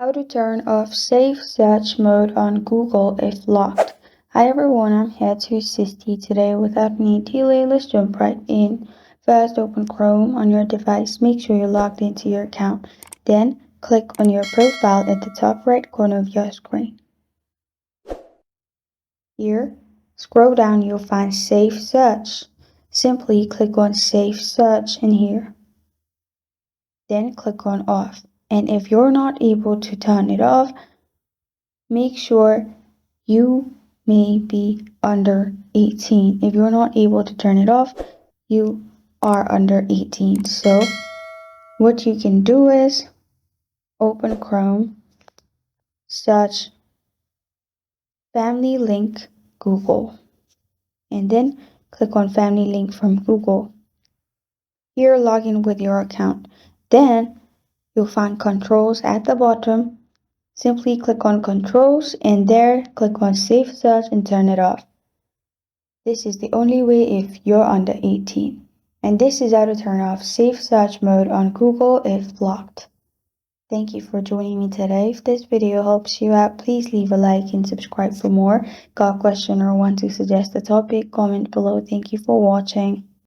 How to turn off Safe Search mode on Google if locked. Hi everyone, I'm here to assist you today. Without any delay, let's jump right in. First, open Chrome on your device. Make sure you're logged into your account. Then, click on your profile at the top right corner of your screen. Here, scroll down, you'll find Safe Search. Simply click on Safe Search in here. Then click on Off. And if you're not able to turn it off, make sure you may be under 18. If you're not able to turn it off, you are under 18. So what you can do is open Chrome, search Family Link Google, and then click on Family Link from Google. Here, log in with your account. Then you'll find Controls at the bottom. Simply click on Controls and there click on Safe Search and turn it off. This is the only way if you're under 18. And this is how to turn off Safe Search mode on Google if blocked. Thank you for joining me today. If this video helps you out, please leave a like and subscribe for more. Got a question or want to suggest a topic? Comment below. Thank you for watching.